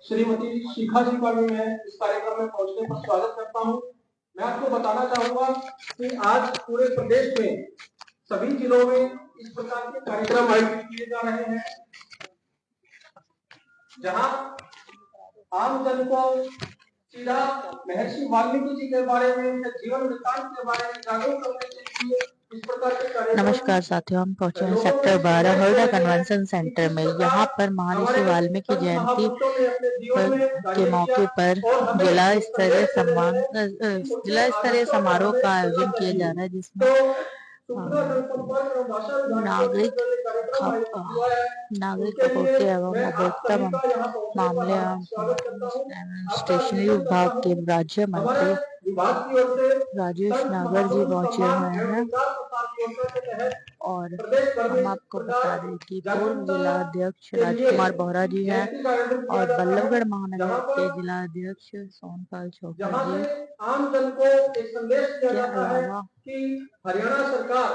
श्रीमती शिखा जी का भी मैं इस कार्यक्रम में पहुंचने पर स्वागत करता हूं। मैं आपको बताना चाहूंगा कि आज पूरे प्रदेश में सभी जिलों में इस प्रकार के कार्यक्रम आयोजित किए जा रहे हैं, जहां आम जन को सीधा महर्षि वाल्मीकि जी के बारे में, जीवन वृत्तांत के बारे में जागरूक करने के लिए इस प्रकार के कार्यक्रम। नमस्कार साथियों, हम पहुंचे हैं सेक्टर 12 हरदा कन्वेंशन सेंटर में। यहाँ पर महर्षि वाल्मीकि जयंती के मौके पर जिला स्तरीय समारोह का आयोजन किया जा रहा है, जिसमें नागरिक आपूर्ति एवं उपभोक्ता मामले स्टेशनरी विभाग के राज्य मंत्री राजेश नागर जी पहुंचे हुए हैं। और हम आपको बता दें कि पूर्व जिला अध्यक्ष राजकुमार बोहरा जी हैं और बल्लभगढ़ महानगर के जिला अध्यक्ष सोनपाल चौधरी जी। आम जन को एक संदेश दिया जाता है कि हरियाणा सरकार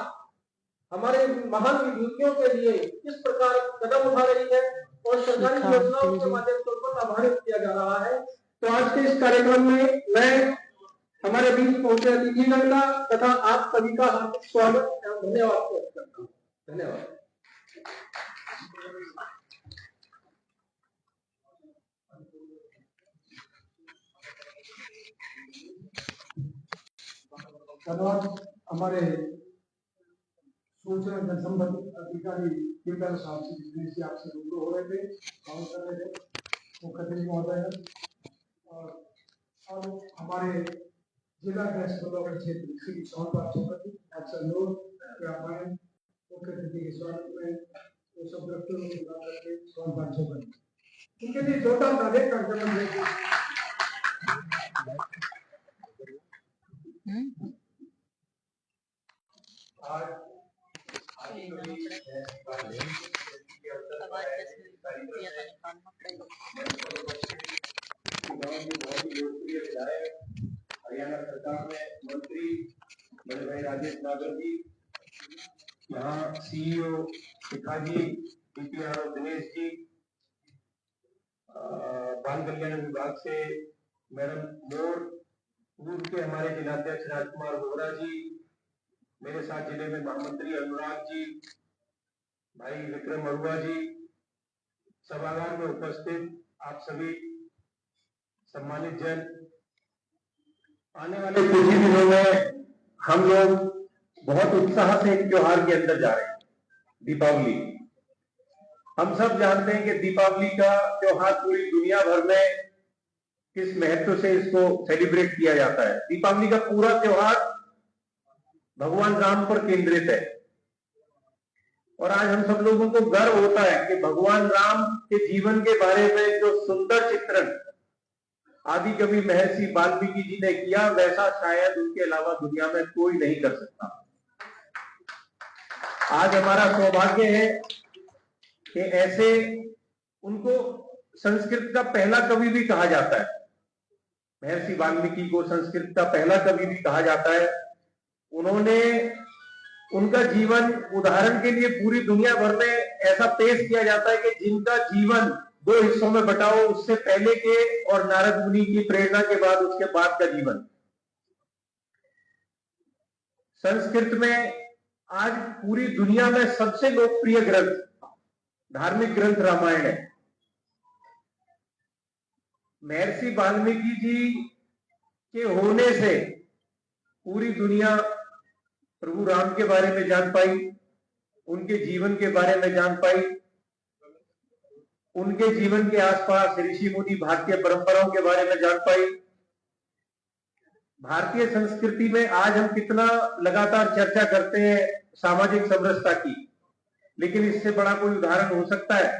हमारे महान विभूतियों के लिए किस प्रकार कदम उठा रही है और सरकारी योजनाओं के माध्यम से उनको लाभान्वित किया जा रहा है। तो आज के इस कार्यक्रम में मैं हमारे बीच पहुंचे अतिथिगण का तथा आप सभी का हार्दिक स्वागत एवं धन्यवाद करता हूँ। धन्यवाद। धन्यवाद। हमारे सूचना जनसंपर्क अधिकारी किम्बल साहब से आपसे रूबरू हो रहे थे, काम कर रहे थे, मुख्य अतिथि महोदय और अब हमारे जिला गृह क्षेत्र श्री सोनपाल चौधरी अक्सर लोग मुख्य अतिथि के स्वागत में वो सब करके सोनपाल चौधरी उनके लिए जोरदार तालियां कार्यक्रम देंगे। आज हरियाणा सरकार में मंत्री बड़े भाई राजेश नागर जी, यहाँ सीईओ शिखा जी, डीपीआरओ दिनेश जी, बाल कल्याण विभाग से मैडम मोर, पूर्व के हमारे जिलाध्यक्ष राजकुमार बोहरा जी, मेरे साथ जिले में महामंत्री अनुराग जी, भाई विक्रम अरुआ जी, सभागार में उपस्थित आप सभी सम्मानित जन, आने वाले कुछ ही दिनों में हम लोग बहुत उत्साह से एक त्योहार के अंदर जा रहे हैं, दीपावली। हम सब जानते हैं कि दीपावली का त्योहार पूरी दुनिया भर में किस महत्व से इसको सेलिब्रेट किया जाता है। दीपावली का पूरा त्योहार भगवान राम पर केंद्रित है और आज हम सब लोगों को गर्व होता है कि भगवान राम के जीवन के बारे में जो सुंदर चित्रण आदि कवि महर्षि वाल्मीकि जी ने किया, वैसा शायद उनके अलावा दुनिया में कोई नहीं कर सकता। आज हमारा सौभाग्य है कि ऐसे उनको संस्कृत का पहला कवि भी कहा जाता है। महर्षि वाल्मीकि को संस्कृत का पहला कवि भी कहा जाता है। उन्होंने उनका जीवन उदाहरण के लिए पूरी दुनिया भर में ऐसा पेश किया जाता है कि जिनका जीवन दो हिस्सों में बटा हो, उससे पहले के और नारद मुनि की प्रेरणा के बाद उसके बाद का जीवन। संस्कृत में आज पूरी दुनिया में सबसे लोकप्रिय ग्रंथ, धार्मिक ग्रंथ रामायण है। महर्षि वाल्मीकि जी के होने से पूरी दुनिया प्रभु राम के बारे में जान पाई, उनके जीवन के बारे में जान पाई, उनके जीवन के आसपास ऋषि मुनि भारतीय परंपराओं के बारे में जान पाई। भारतीय संस्कृति में आज हम कितना लगातार चर्चा करते हैं सामाजिक समरसता की, लेकिन इससे बड़ा कोई उदाहरण हो सकता है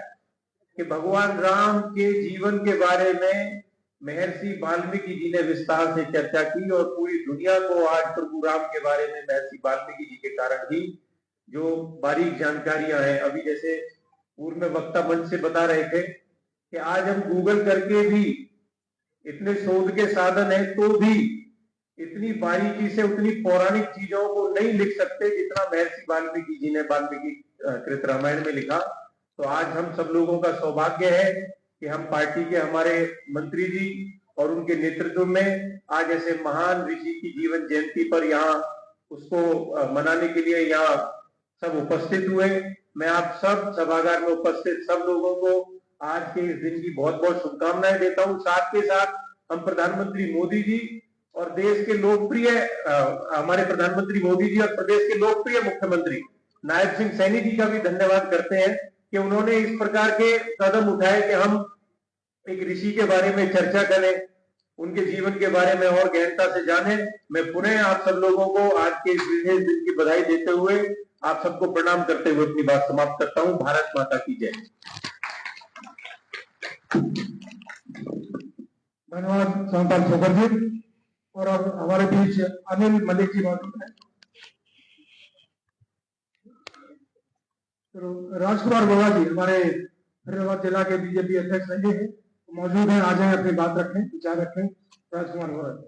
कि भगवान राम के जीवन के बारे में महर्षि वाल्मीकि जी ने विस्तार से चर्चा की और पूरी दुनिया को आज प्रभु राम के बारे में महर्षि वाल्मीकि जी के कारण ही जो बारीक जानकारियां हैं, अभी जैसे पूर्व में वक्ता मंच से बता रहे थे कि आज हम गूगल करके भी इतने शोध के साधन है तो भी इतनी बारीकी से उतनी पौराणिक चीजों को नहीं लिख सकते जितना महर्षि वाल्मीकि जी ने वाल्मीकि कृत रामायण में लिखा। तो आज हम सब लोगों का सौभाग्य है कि हम पार्टी के हमारे मंत्री जी और उनके नेतृत्व में आज ऐसे महान ऋषि की जीवन जयंती पर यहाँ उसको मनाने के लिए यहाँ सब उपस्थित हुए। मैं आप सब सभागार में उपस्थित सब लोगों को आज के इस दिन की बहुत बहुत शुभकामनाएं देता हूं। साथ के साथ हम प्रधानमंत्री मोदी जी और देश के लोकप्रिय हमारे प्रधानमंत्री मोदी जी और प्रदेश के लोकप्रिय मुख्यमंत्री नायब सिंह सैनी जी का भी धन्यवाद करते हैं कि उन्होंने इस प्रकार के कदम उठाए कि हम एक ऋषि के बारे में चर्चा करें, उनके जीवन के बारे में और गहनता से जाने। मैं पुनः आप सब लोगों को आज के इस विशेष दिन की बधाई देते हुए आप सबको प्रणाम करते हुए अपनी बात समाप्त करता हूं। भारत माता की जय। धन्यवाद सोमपाल छोकर जी। और अब हमारे बीच अनिल मलिक जी मौजूद हैं। तो राजकुमार बोरा जी हमारे फरीदाबाद जिला के बीजेपी अध्यक्ष रहे हैं, मौजूद हैं। आ जाए, अपनी बात रखें, विचार रखें। राजकुमार बोरा जी।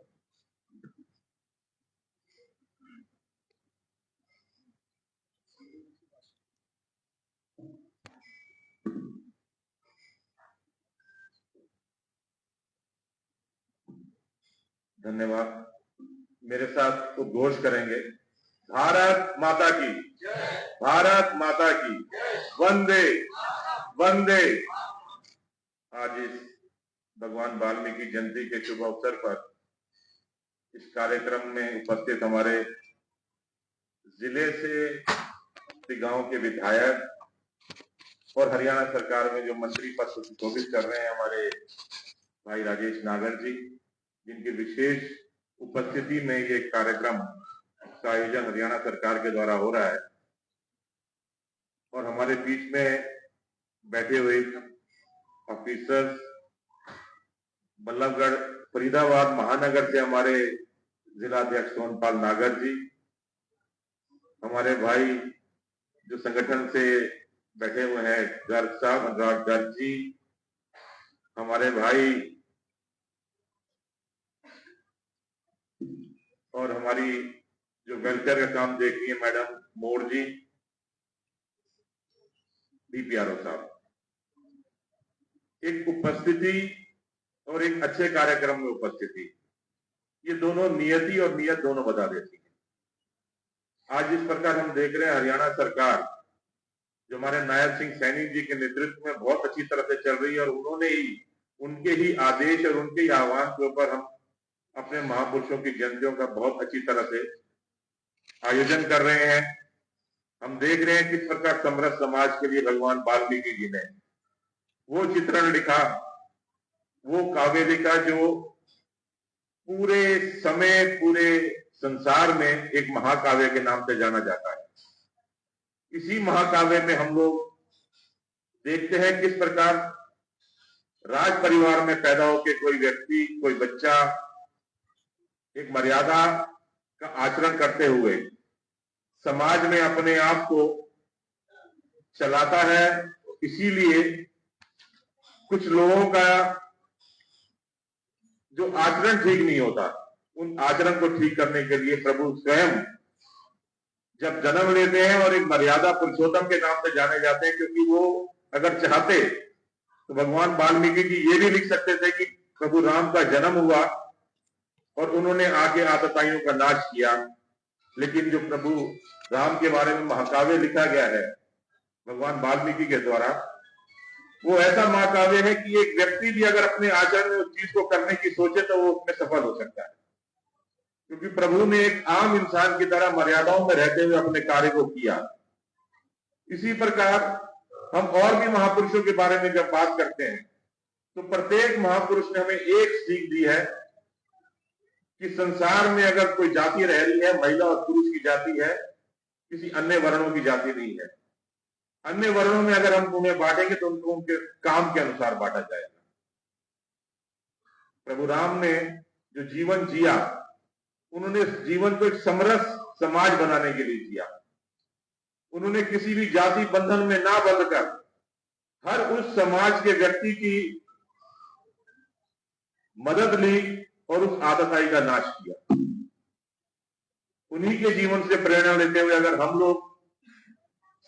धन्यवाद। मेरे साथ उद्घोष करेंगे। भारत माता की, भारत माता की, वंदे वंदे। आज इस भगवान वाल्मीकि जयंती के शुभ अवसर पर इस कार्यक्रम में उपस्थित हमारे जिले से गांव के विधायक और हरियाणा सरकार में जो मंत्री पद सुशोभित कर रहे हैं हमारे भाई राजेश नागर जी, जिनकी विशेष उपस्थिति में ये कार्यक्रम का आयोजन हरियाणा सरकार के द्वारा हो रहा है। और हमारे बीच में बैठे हुए ऑफिसर्स, बल्लभगढ़ फरीदाबाद महानगर से हमारे जिला अध्यक्ष सोनपाल नागर जी, हमारे भाई जो संगठन से बैठे हुए हैं गर्ग साहब, अनुराग गर्ग जी, हमारे भाई और हमारी जो वेलफेयर का काम देख रही है मैडम मोड़ जी, डीपीआरओ साहब। एक उपस्थिति और एक अच्छे कार्यक्रम में उपस्थिति, ये दोनों नियति और नियत दोनों बता देती है। आज जिस प्रकार हम देख रहे हैं हरियाणा सरकार जो हमारे नायब सिंह सैनी जी के नेतृत्व में बहुत अच्छी तरह से चल रही है और उन्होंने ही उनके ही आदेश और उनके ही आह्वान के ऊपर हम अपने महापुरुषों की जयंतियों का बहुत अच्छी तरह से आयोजन कर रहे हैं। हम देख रहे हैं किस प्रकार समरस समाज के लिए भगवान वाल्मीकि जी ने वो चित्रण लिखा, वो काव्य लिखा जो पूरे समय पूरे संसार में एक महाकाव्य के नाम से जाना जाता है। इसी महाकाव्य में हम लोग देखते हैं किस प्रकार राज परिवार में पैदा होकर कोई व्यक्ति, कोई बच्चा एक मर्यादा का आचरण करते हुए समाज में अपने आप को चलाता है। इसीलिए कुछ लोगों का जो आचरण ठीक नहीं होता, उन आचरण को ठीक करने के लिए प्रभु स्वयं जब जन्म लेते हैं और एक मर्यादा पुरुषोत्तम के नाम से जाने जाते हैं, क्योंकि वो अगर चाहते तो भगवान वाल्मीकि जी ये भी लिख सकते थे कि प्रभु राम का जन्म हुआ और उन्होंने आके आतताइयों का नाश किया। लेकिन जो प्रभु राम के बारे में महाकाव्य लिखा गया है भगवान वाल्मीकि के द्वारा, वो ऐसा महाकाव्य है कि एक व्यक्ति भी अगर अपने आचरण में उस चीज को करने की सोचे तो वो उसमें सफल हो सकता है, क्योंकि प्रभु ने एक आम इंसान की तरह मर्यादाओं में रहते हुए अपने कार्य को किया। इसी प्रकार हम और भी महापुरुषों के बारे में जब बात करते हैं तो प्रत्येक महापुरुष ने हमें एक सीख दी है कि संसार में अगर कोई जाति रह रही है, महिला और पुरुष की जाति है, किसी अन्य वर्णों की जाति नहीं है। अन्य वर्णों में अगर हम उन्हें बांटेंगे तो उनको उनके काम के अनुसार बांटा जाएगा। प्रभु राम ने जो जीवन जिया, उन्होंने जीवन को एक समरस समाज बनाने के लिए जिया। उन्होंने किसी भी जाति बंधन में ना बंधकर हर उस समाज के व्यक्ति की मदद ली और उस आतताई का नाश किया। उन्हीं के जीवन से प्रेरणा लेते हुए अगर हम लोग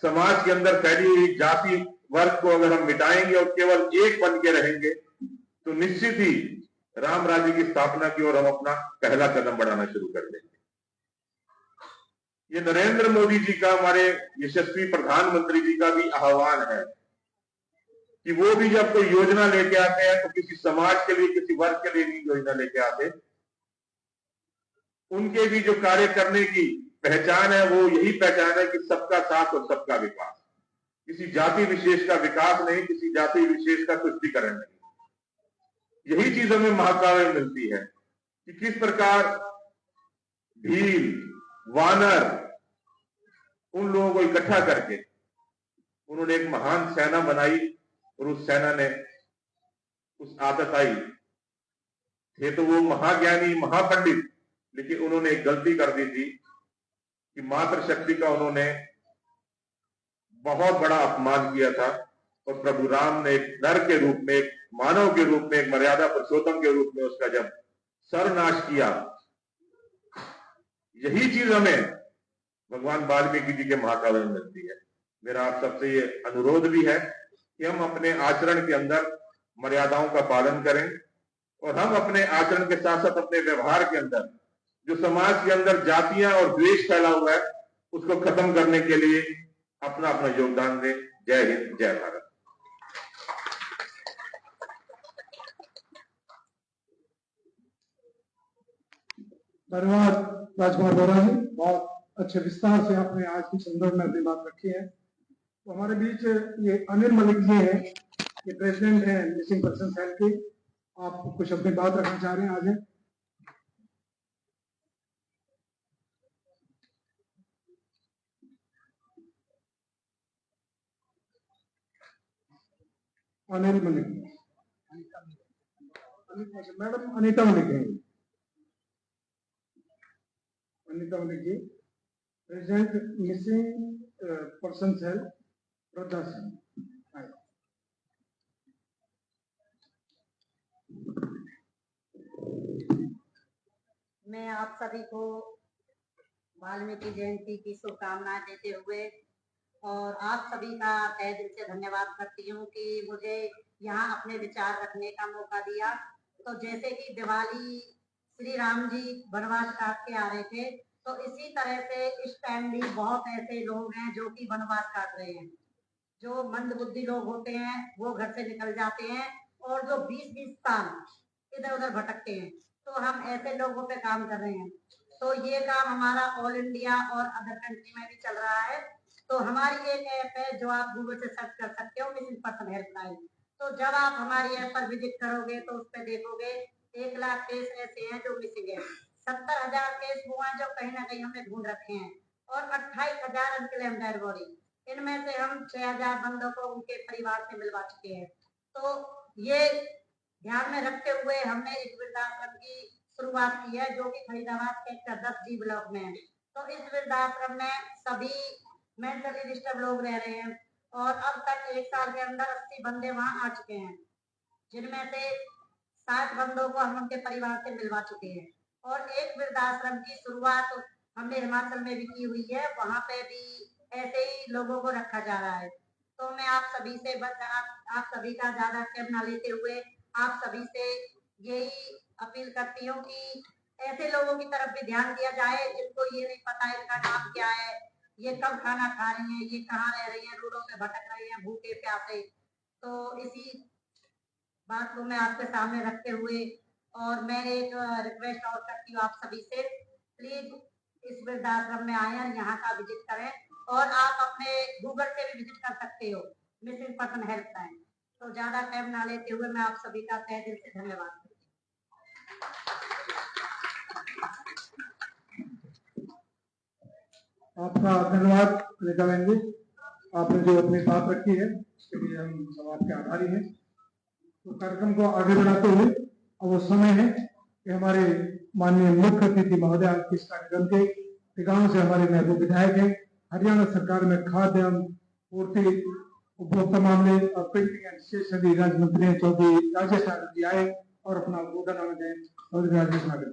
समाज के अंदर फैली हुई जाति वर्ग को अगर हम मिटाएंगे और केवल एक बन के रहेंगे तो निश्चित ही राम राज्य की स्थापना की ओर हम अपना पहला कदम बढ़ाना शुरू कर देंगे। ये नरेंद्र मोदी जी का, हमारे यशस्वी प्रधानमंत्री जी का भी आह्वान है कि वो भी जब कोई योजना लेके आते हैं तो किसी समाज के लिए, किसी वर्ग के लिए नहीं योजना लेके आते। उनके भी जो कार्य करने की पहचान है वो यही पहचान है कि सबका साथ और सबका विकास, किसी जाति विशेष का विकास नहीं, किसी जाति विशेष का तुष्टीकरण नहीं। यही चीज हमें महाकाव्य में मिलती है कि किस प्रकार भील, वानर, उन लोगों को इकट्ठा करके उन्होंने एक महान सेना बनाई और उस सेना ने उस आतताई थे तो वो महाज्ञानी, महापंडित, लेकिन उन्होंने एक गलती कर दी थी कि मातृशक्ति का उन्होंने बहुत बड़ा अपमान किया था और प्रभु राम ने एक नर के रूप में, एक मानव के रूप में, एक मर्यादा पुरुषोत्तम के रूप में उसका जब सर्वनाश किया। यही चीज हमें भगवान वाल्मीकि जी के महाकाव्य में मिलती है। मेरा आप सबसे ये अनुरोध भी है कि हम अपने आचरण के अंदर मर्यादाओं का पालन करें और हम अपने आचरण के साथ साथ अपने व्यवहार के अंदर जो समाज के अंदर जातियां और द्वेष फैला हुआ है उसको खत्म करने के लिए अपना अपना योगदान दें। जय हिंद, जय भारत। धन्यवाद राजकुमार बोरा जी, बहुत अच्छे विस्तार से आपने आज के संदर्भ में अपनी बात रखी है। तो हमारे बीच ये अनिल मलिक जी हैं, ये प्रेसिडेंट हैं मिसिंग पर्सन सेल के। आप कुछ अपनी बात रखना चाह रहे हैं? आज अनिल मलिक, मैडम अनीता मलिक है। Anita Malik ji, president missing person cell वृद्धाश्रम। मैं आप सभी को वाल्मीकि जयंती की शुभकामनाएं देते हुए और आप सभी का तहे दिल से धन्यवाद करती हूँ कि मुझे यहाँ अपने विचार रखने का मौका दिया। तो जैसे कि दिवाली श्री राम जी वनवास काट के आ रहे थे, तो इसी तरह से इस टाइम भी बहुत ऐसे लोग हैं जो कि वनवास काट रहे हैं। जो मंद बुद्धि लोग होते हैं वो घर से निकल जाते हैं और जो 20-20 साल इधर उधर भटकते हैं, तो हम ऐसे लोगों पे काम कर रहे हैं। तो ये काम हमारा ऑल इंडिया और अदर कंट्री में भी चल रहा है। तो हमारी एक ऐप है जो आप गूगल से सर्च कर सकते हो, मिसिंग पर्सन हेल्पलाइन। तो जब आप हमारी ऐप पर विजिट करोगे तो उस पर देखोगे 1 लाख केस ऐसे हैं जो मिसिंग है। 70,000 केस वो हैं जो कहीं ना कहीं हमने ढूंढ रखे हैं और 28,000 अनक्लेम्ड डेड बॉडी। इनमें से हम 6,000 बंदों को उनके परिवार से मिलवा चुके हैं। तो ये ध्यान में रखते हुए हमने एक वृद्धाश्रम की शुरुआत की है जो कि फरीदाबाद सेक्टर 10G ब्लॉक में है। तो इस वृद्धाश्रम में सभी मेंटली डिस्टर्ब लोग रह रहे हैं और अब तक 1 साल के अंदर 80 बंदे वहां आ चुके हैं, जिनमें से 60 बंदों को हम उनके परिवार से मिलवा चुके हैं। और एक वृद्धाश्रम की शुरुआत हमने हिमाचल में भी की हुई है, वहां पे भी ऐसे ही लोगों को रखा जा रहा है। तो मैं आप सभी से आप सभी का ज्यादा टाइम ना लेते हुए आप सभी से यही अपील करती हूँ कि ऐसे लोगों की तरफ भी ध्यान दिया जाए जिनको ये नहीं पता इनका नाम क्या है, ये कब खाना खा रही हैं, ये कहाँ रह रही हैं, रोडों पे भटक रही हैं भूखे प्यासे। तो इसी बात को मैं आपके सामने रखते हुए और मैं एक रिक्वेस्ट और करती हूँ आप सभी से, प्लीज इस वृद्धाश्रम में आए और यहाँ का विजिट करें और आप अपने गूगल से भी विजिट कर सकते हो मिसिंग पर्सन हेल्पलाइन। तो ज्यादा टाइम ना लेते हुए मैं आप सभी का तहे दिल से धन्यवाद करती हूँ। आपका धन्यवाद अनीता बहन जी, आपने जो अपनी बात रखी है उसके लिए हम सब आपके आभारी हैं। तो कार्यक्रम को आगे बढ़ाते हुए अब वो समय है कि हमारे माननीय मुख्य अतिथि महोदय के इस कार्यक्रम के टिकाणों से हमारे महबूब विधायक हैं, हरियाणा सरकार में खाद्य एवं पूर्ति उपभोक्ता मामले और प्रिंटिंग एंड स्टेशनरी राज्य मंत्री चौधरी राजेश नागर जी आए और अपना उद्बोधन दें। चौधरी राजेश नागर।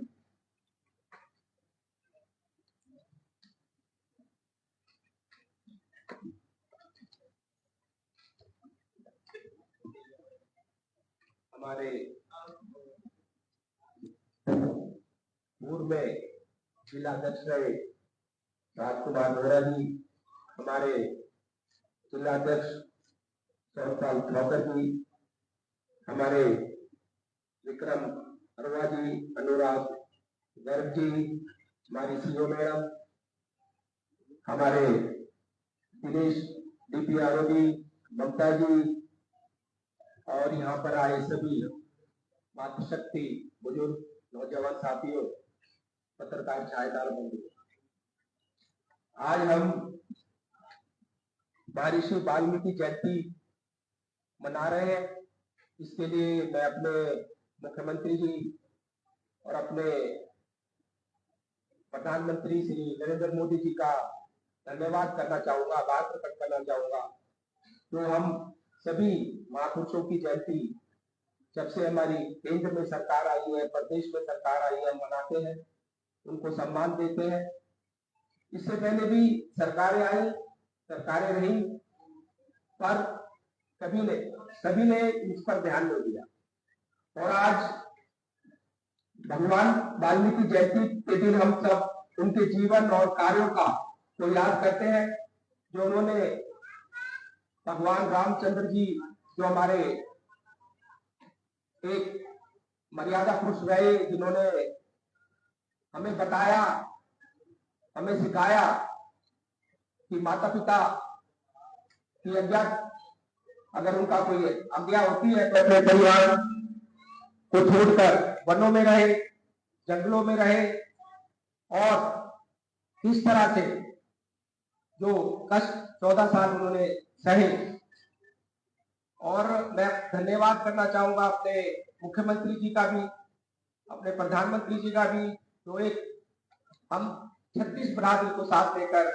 हमारे पूर्व में जिला अध्यक्ष रहे राजकुमार वोरा जी, हमारे जिला अध्यक्ष सौरपाल ठाकर जी, हमारे विक्रम अरोड़ा जी, अनुराग गर्ग जी, हमारी सीओ मैडम, हमारे दिनेश DPRO जी, ममता जी, और यहाँ पर आए सभी मातृशक्ति बुजुर्ग नौजवान साथियों, पत्रकार छायादार बंधु, आज हम महर्षि वाल्मीकि जयंती मना रहे हैं। इसके लिए मैं अपने मुख्यमंत्री जी और अपने प्रधानमंत्री श्री नरेंद्र मोदी जी का धन्यवाद करना चाहूंगा, आभार प्रकट करना चाहूंगा। तो हम सभी महापुरुषों की जयंती जब से हमारी केंद्र में सरकार आई है, प्रदेश में सरकार आई है, हम मनाते हैं, उनको सम्मान देते हैं। इससे पहले भी सरकारें आई, सरकारें रही, पर सभी ने इस पर ध्यान नहीं दिया। और आज भगवान वाल्मीकि जयंती के दिन हम सब उनके जीवन और कार्यों का तो याद करते हैं, जो उन्होंने भगवान रामचंद्र जी जो हमारे एक मर्यादा पुरुष रहे, जिन्होंने हमें बताया, हमें सिखाया कि माता पिता की आज्ञा, अगर उनका कोई आज्ञा होती है तो अपने परिवार को छोड़कर वनों में रहे, जंगलों में रहे, और इस तरह से जो कष्ट 14 साल उन्होंने सहे। और मैं धन्यवाद करना चाहूंगा अपने मुख्यमंत्री जी का भी, अपने प्रधानमंत्री जी का भी, जो एक हम 36 बरादरी को साथ लेकर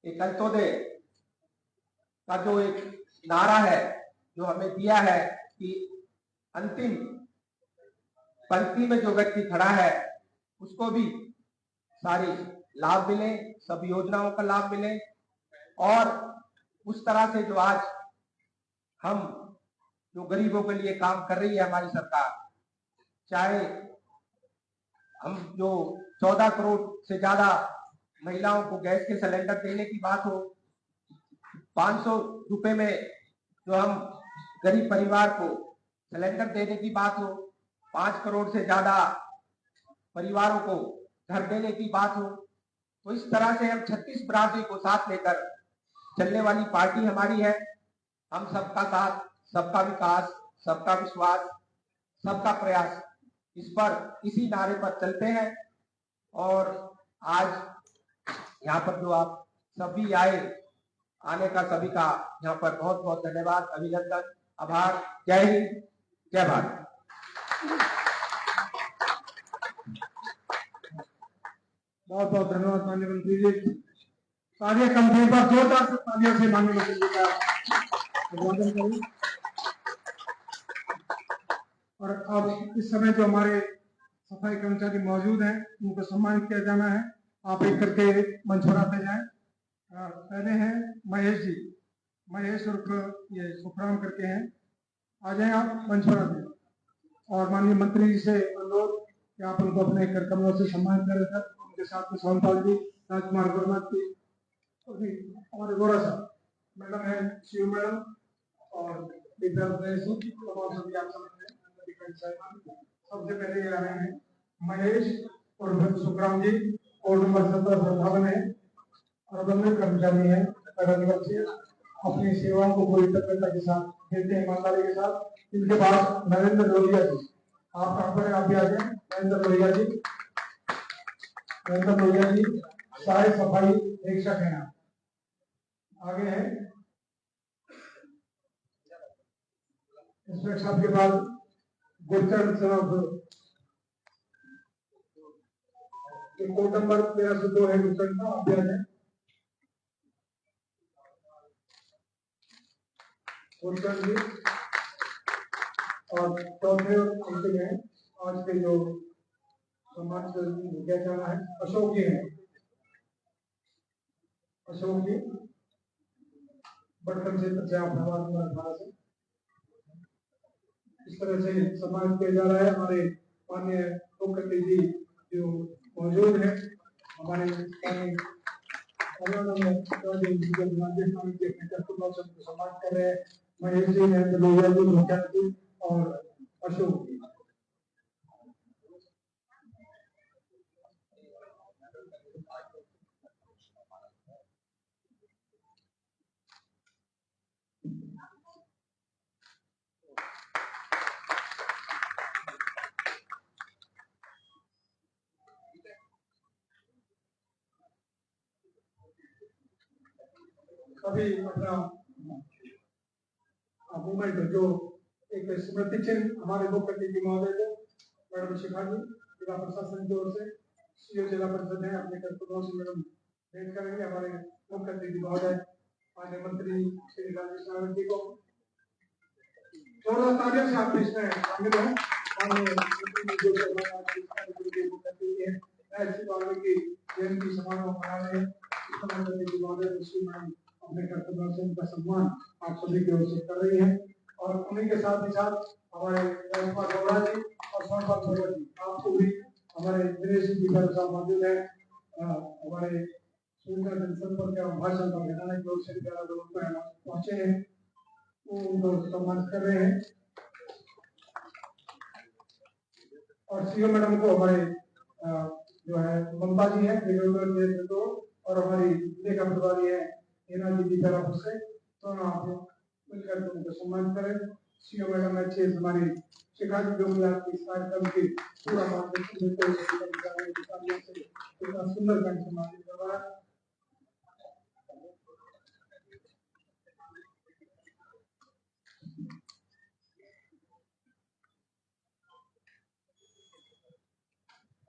एक अंत्योदय का जो एक नारा है जो हमें दिया है कि अंतिम पंक्ति में जो व्यक्ति खड़ा है उसको भी सारे लाभ मिले, सब योजनाओं का लाभ मिले। और उस तरह से जो आज हम जो गरीबों के लिए काम कर रही है हमारी सरकार, चाहे हम जो 14 करोड़ से ज्यादा महिलाओं को गैस के सिलेंडर देने की बात हो, 500 रुपए में जो हम गरीब परिवार को सिलेंडर देने की बात हो, 5 करोड़ से ज्यादा परिवारों को घर देने की बात हो, तो इस तरह से हम 36 बरादरी को साथ लेकर चलने वाली पार्टी हमारी है। हम सबका साथ, सबका विकास, सबका विश्वास, सबका प्रयास, इसी नारे पर चलते हैं। और आज यहाँ पर जो आप सभी आने का सभी का यहाँ पर बहुत बहुत धन्यवाद, अभिनंदन, आभार। जय हिंद, जय भारत। बहुत बहुत धन्यवाद माननीय मंत्री जी। तालियां कम पर जोरदार से तालियों से माननीय मंत्री जी का अभिवादन करें। और अब इस समय जो हमारे सफाई कर्मचारी मौजूद हैं उनको सम्मानित किया जाना है। आप एक करके मंच पर आते जाएं। पहले हैं महेश जी, महेश उर्फ ये सुखराम करके हैं, आ जाए आप मंच पर आते। और माननीय मंत्री जी से अनुरोध कि आप उनको अपने कार्यक्रमों से सम्मानित करें सर। उनके साथ में सोनपाल जी, राजकुमार गुरनाथ जी, हमारे गौरा साहब, मैडम है शिव मैडम, और सभी आप सबसे पहले आ रहे हैं महेश और सुखराम जी, कोड नंबर 17 है और बंधु कर्मचारी है, अपनी सेवाओं को पूरी तत्परता के साथ देते हैं, ईमानदारी के साथ। इनके बाद नरेंद्र लोहिया जी, आप कहाँ पर आप भी आ जाए। नरेंद्र लोहिया जी, नरेंद्र लोहिया जी सारे सफाई निरीक्षक हैं। आगे है इंस्पेक्टर साहब के बाद गुरचरण साहब, कोड नंबर 1302 है गुरचरण साहब, आप भी आ जाए। गुरचरण जी और चौथे अंतिम है आज के जो सम्मान किया जाना है, अशोक जी हैं। अशोक जी बटकम क्षेत्र से आप से इस तरह से सम्मान किया जा रहा है। हमारे माननीय मुख्यमंत्री जी जो मौजूद है, हमारे हरियाणा में राजस्थान के सम्मान कर रहे हैं महेश जी, नरेंद्र लोहिया जी, मुख्यमंत्री और अशोक जी। अभी अपना मूवमेंट जो एक स्मृति चिन्ह हमारे मुख्य अतिथि महोदय को मैडम शिखा जी जिला प्रशासन की ओर से सीओ जिला परिषद है अपने कर्तव्यों से मैडम भेंट करेंगे। हमारे मुख्य अतिथि महोदय माननीय मंत्री श्री राजेश नागर जी को जोरदार तालियों से आप इसमें शामिल हैं। माननीय मंत्री जो मुख्य अतिथि है ऐसी बात की जयंती समारोह मना रहे हैं। अपने कर्तव्यों से उनका सम्मान आप सभी की ओर से कर रही है और उन्हीं के साथ ही साथ हमारे राजकुमार गौड़ा जी और सोनपाल भगत जी आपको भी हमारे दिनेश जी साहब मौजूद है। हमारे सूचना जनसंपर्क एवं भाषण पर हरियाणा की ओर से पहुंचे हैं, वो उनको सम्मान कर रहे हैं। और सीओ मैडम को हमारे जो है ममता जी है और हमारी लेखा प्रभारी है हिना जी की तरफ से दोनों आप मिलकर उनको सम्मान करें। सीओ मैडम अच्छे हमारी शिखा जी जो भी आपकी इस कार्यक्रम की पूरा मार्गदर्शन सुंदर ढंग से सम्मानित करवाया।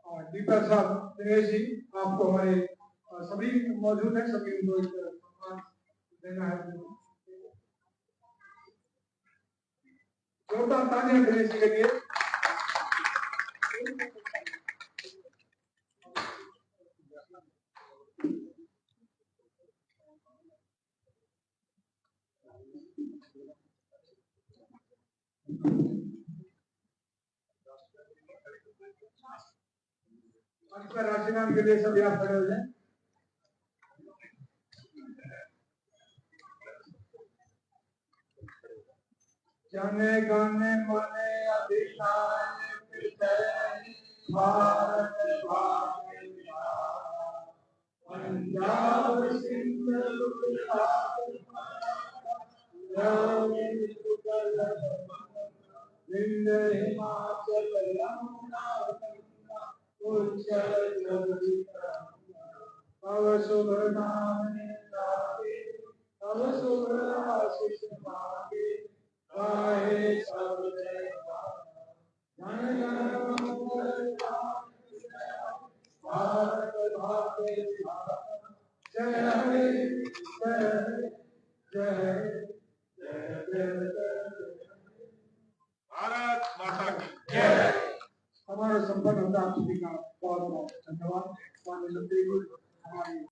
और दीपक साहब दिनेश जी आपको हमारे सभी मौजूद है, सभी को सम्मान देना है। जोरदार तालियां दिनेश जी के लिए। राशिनाम के लिए सभी आप खड़े हो जाए। जाने गाने माने अधिकार भारत पंजाब सिंध गुजरात विंध्य हिमाचल यमुना उज्जल तव शुभ नाम तव शुभ आशीष मांगे गाहे सब जन गण भारत भाग्य जय हरे जय जय भारत माता की जय। हमारा संपन्न होता आप सभी का बहुत बहुत धन्यवाद। माननीय मंत्री जी हमारी